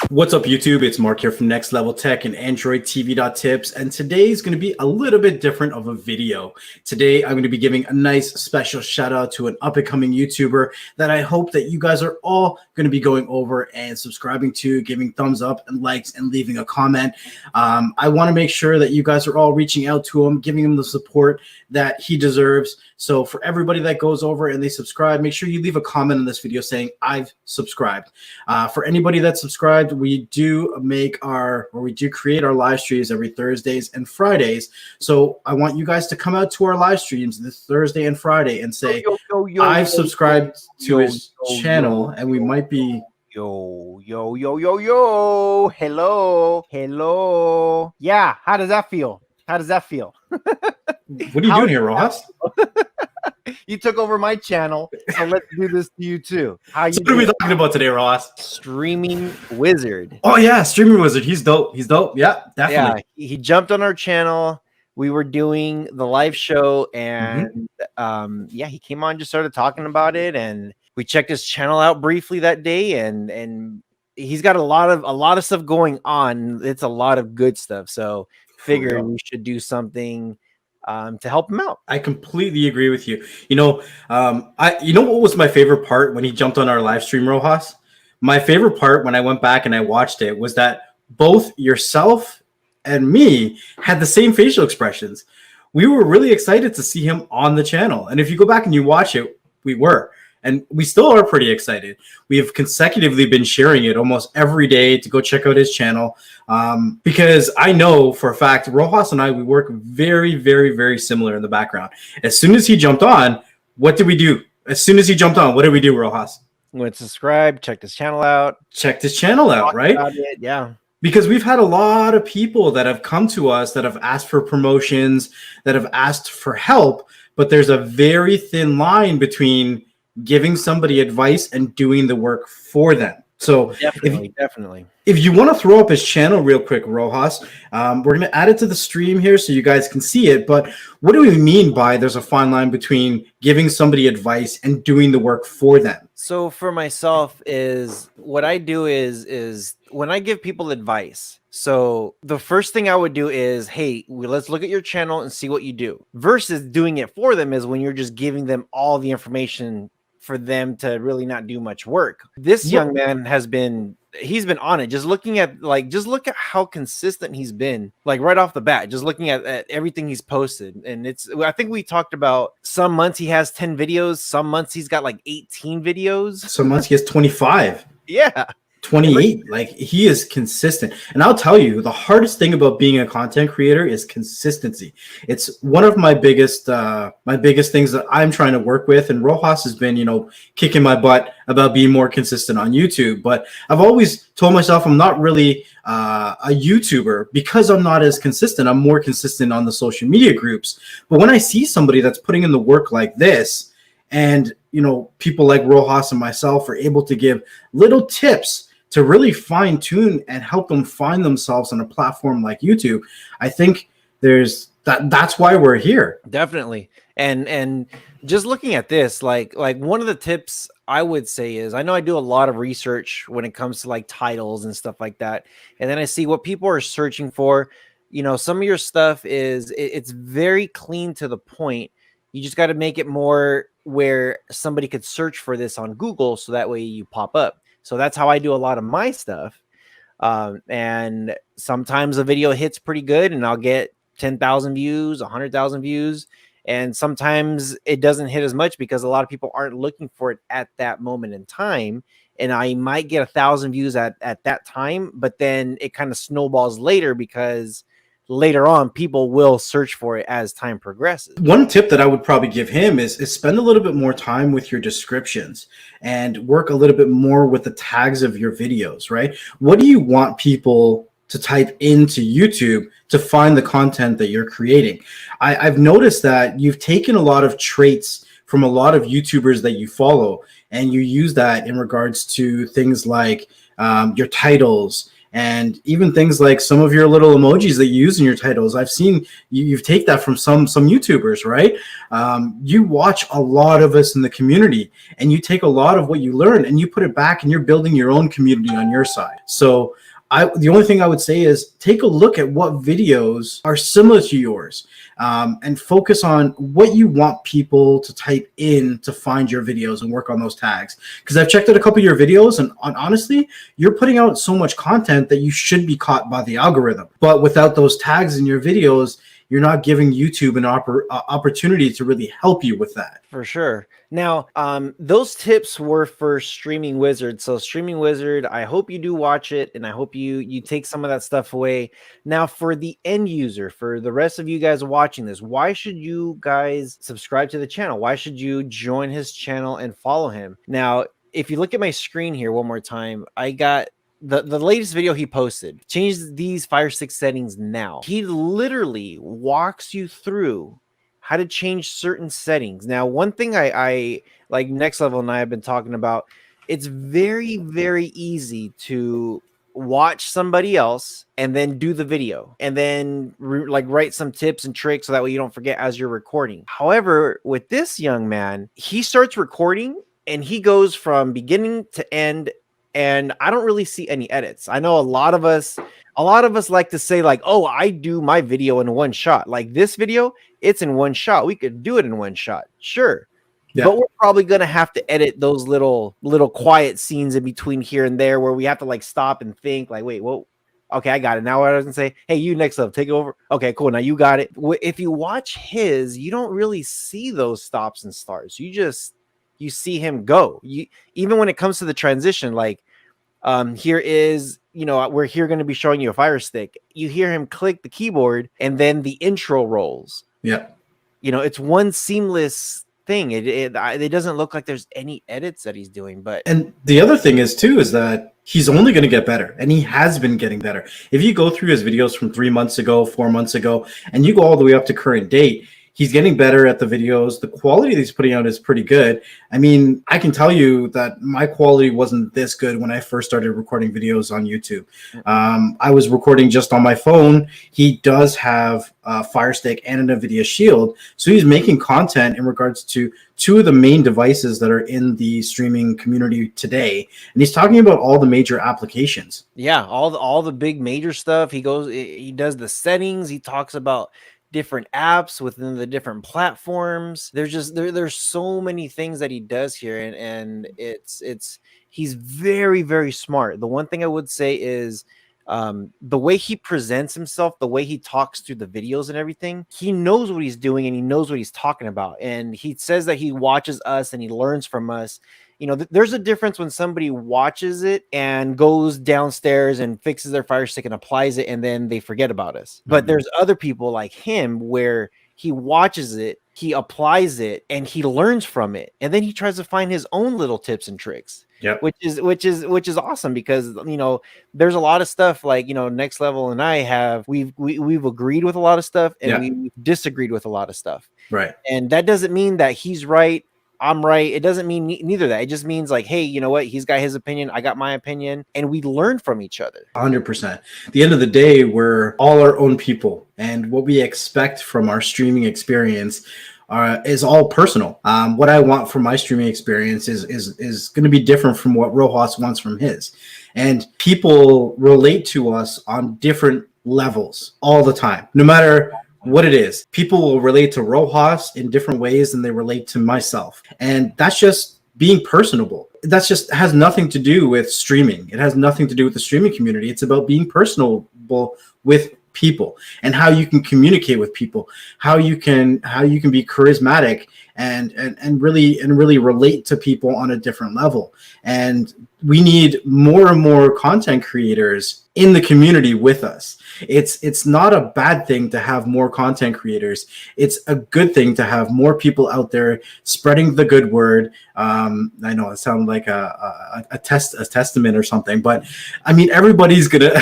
What's up, YouTube? It's Mark here from NxtLvLTech and AndroidTV.tips, and today is going to be a little bit different of a video. Today, I'm going to be giving a nice special shout out to an up-and-coming YouTuber that I hope that you guys are all going to be going over and subscribing to, giving thumbs up and likes, and leaving a comment. I want to make sure that you guys are all reaching out to him, giving him the support that he deserves. So for everybody that goes over and they subscribe, make sure you leave a comment on this video saying I've subscribed. For anybody that's subscribed, we do create our live streams every Thursdays and Fridays. So I want you guys to come out to our live streams this Thursday and Friday and say I've subscribed to his channel, and we might be hello. Yeah, how does that feel? What are you doing here, Rojas? You took over my channel, so let's do this to you too. How you what are we talking about today, Rojas? Streaming Wizard. Oh yeah, Streaming Wizard. He's dope. Yeah, definitely. Yeah, he jumped on our channel. We were doing the live show, and yeah, he came on, just started talking about it, and we checked his channel out briefly that day, and he's got a lot of stuff going on. It's a lot of good stuff. So figured we should do something to help him out. I completely agree with you. You know what was my favorite part when he jumped on our live stream, Rojas? My favorite part when I went back and I watched it was that both yourself and me had the same facial expressions. We were really excited to see him on the channel. And if you go back and you watch it, we were. And we still are pretty excited. We have consecutively been sharing it almost every day to go check out his channel, because I know for a fact, Rojas and I, we work very, very, very similar in the background. As soon as he jumped on, what did we do? As soon as he jumped on, what did we do, Rojas? Went subscribe, checked his channel out. Right? Yeah. Because we've had a lot of people that have come to us that have asked for promotions, that have asked for help, but there's a very thin line between giving somebody advice and doing the work for them. So definitely. If you want to throw up his channel real quick, Rojas, we're going to add it to the stream here so you guys can see it. But what do we mean by there's a fine line between giving somebody advice and doing the work for them? So for myself, is what I do is when I give people advice, so the first thing I would do is, hey, let's look at your channel and see what you do, versus doing it for them is when you're just giving them all the information for them to really not do much work. This young man he's been on it. Just look at how consistent he's been, like right off the bat, just looking at everything he's posted. And I think we talked about some months he has 10 videos, some months he's got like 18 videos. Some months he has 25. Yeah. 28. Like, he is consistent. And I'll tell you, the hardest thing about being a content creator is consistency. It's one of my biggest things that I'm trying to work with. And Rojas has been, kicking my butt about being more consistent on YouTube. But I've always told myself I'm not really a YouTuber because I'm not as consistent. I'm more consistent on the social media groups. But when I see somebody that's putting in the work like this, and people like Rojas and myself are able to give little tips to really fine tune and help them find themselves on a platform like YouTube, I think that's why we're here. Definitely. And just looking at this, like one of the tips I would say is, I know I do a lot of research when it comes to like titles and stuff like that. And then I see what people are searching for. Some of your stuff it's very clean to the point. You just got to make it more where somebody could search for this on Google, so that way you pop up. So that's how I do a lot of my stuff. And sometimes a video hits pretty good and I'll get 10,000 views, 100,000 views. And sometimes it doesn't hit as much because a lot of people aren't looking for it at that moment in time. And I might get 1,000 views at that time, but then it kind of snowballs later because later on people will search for it as time progresses. One tip that I would probably give him is spend a little bit more time with your descriptions and work a little bit more with the tags of your videos, right? What do you want people to type into YouTube to find the content that you're creating? I've noticed that you've taken a lot of traits from a lot of YouTubers that you follow, and you use that in regards to things like your titles And even things like some of your little emojis that you use in your titles, I've seen you've taken that from some YouTubers, right? You watch a lot of us in the community, and you take a lot of what you learn and you put it back, and you're building your own community on your side. So the only thing I would say is take a look at what videos are similar to yours, and focus on what you want people to type in to find your videos and work on those tags. Because I've checked out a couple of your videos, and honestly, you're putting out so much content that you should be caught by the algorithm. But without those tags in your videos, you're not giving YouTube an opportunity to really help you with that. For sure. Now, those tips were for Streaming Wizard. So Streaming Wizard, I hope you do watch it, and I hope you take some of that stuff away. Now, for the end user, for the rest of you guys watching this, why should you guys subscribe to the channel? Why should you join his channel and follow him? Now, if you look at my screen here one more time, I got the latest video he posted. Change these Fire Stick settings now. He literally walks you through how to change certain settings. Now, one thing I like Next Level and I have been talking about, it's very, very easy to watch somebody else and then do the video and then like write some tips and tricks so that way you don't forget as you're recording. However, with this young man, he starts recording and he goes from beginning to end, and I don't really see any edits. I know a lot of us like to say like, oh, I do my video in one shot. Like this video, it's in one shot. We could do it in one shot. Sure. Yeah. But we're probably going to have to edit those little quiet scenes in between here and there where we have to like stop and think like, wait, whoa. Okay, I got it. Now I doesn't say, hey, you Next Level, take it over. Okay, cool. Now you got it. If you watch his, you don't really see those stops and starts. You see him go. Even when it comes to the transition, like here is, we're here going to be showing you a Fire Stick. You hear him click the keyboard and then the intro rolls. Yeah. It's one seamless thing. It doesn't look like there's any edits that he's doing. And the other thing is too, is that he's only going to get better, and he has been getting better. If you go through his videos from 3 months ago, 4 months ago, and you go all the way up to current date, he's getting better at the videos. The quality that he's putting out is pretty good. I mean, I can tell you that my quality wasn't this good when I first started recording videos on YouTube. I was recording just on my phone. He does have a Fire Stick and a NVIDIA Shield. So he's making content in regards to two of the main devices that are in the streaming community today. And he's talking about all the major applications. Yeah, all the big major stuff. He does the settings. He talks about different apps within the different platforms. There's so many things that he does here, and he's very, very smart. The one thing I would say is the way he presents himself, the way he talks through the videos and everything, he knows what he's doing and he knows what he's talking about. And he says that he watches us and he learns from us. There's a difference when somebody watches it and goes downstairs and fixes their Fire Stick and applies it, and then they forget about us. But there's other people like him where he watches it, he applies it, and he learns from it, and then he tries to find his own little tips and tricks. Yeah, which is awesome, because there's a lot of stuff like Next Level and I we've agreed with a lot of stuff, and we've disagreed with a lot of stuff. Right, and that doesn't mean that he's right, I'm right. It doesn't mean neither that. It just means like, hey, you know what? He's got his opinion, I got my opinion, and we learn from each other. 100%. At the end of the day, we're all our own people, and what we expect from our streaming experience is all personal. What I want from my streaming experience is going to be different from what Rojas wants from his, and people relate to us on different levels all the time, no matter what it is. People will relate to Rojas in different ways than they relate to myself. And that's just being personable. That's just has nothing to do with streaming. It has nothing to do with the streaming community. It's about being personable with people and how you can communicate with people, how you can be charismatic and really relate to people on a different level. And we need more and more content creators in the community with us. It's not a bad thing to have more content creators. It's a good thing to have more people out there spreading the good word. I know it sounds like a testament or something, but I mean, everybody's gonna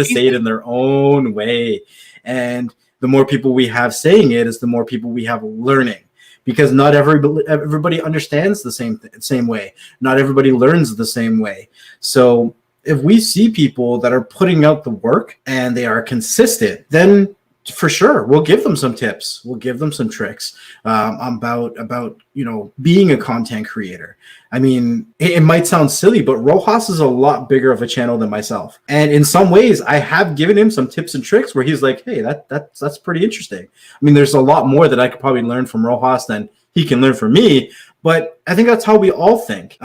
say it in their own way. And the more people we have saying it is the more people we have learning. Because not everybody understands the same way. Not everybody learns the same way. So if we see people that are putting out the work and they are consistent, then for sure we'll give them some tips, we'll give them some tricks about being a content creator. I mean, it might sound silly, but Rojas is a lot bigger of a channel than myself, and in some ways I have given him some tips and tricks where he's like, hey, that's pretty interesting. I mean, there's a lot more that I could probably learn from Rojas than he can learn from me, but I think that's how we all think.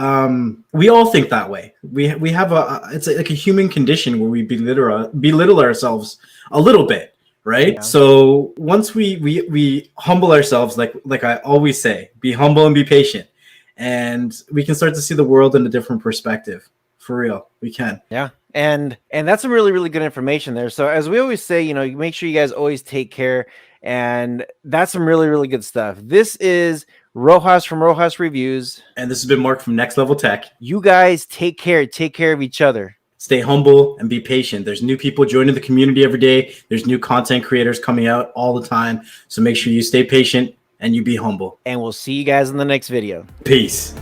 We all think that way. We have it's like a human condition where we belittle ourselves a little bit, right? Yeah. So once we humble ourselves, like I always say, be humble and be patient, and we can start to see the world in a different perspective. For real, we can. Yeah. And that's some really, really good information there. So as we always say, make sure you guys always take care. And that's some really, really good stuff. This is Rojas from Rojas Reviews. And this has been Mark from NxtLvLTech. You guys take care. Take care of each other. Stay humble and be patient. There's new people joining the community every day. There's new content creators coming out all the time. So make sure you stay patient and you be humble. And we'll see you guys in the next video. Peace.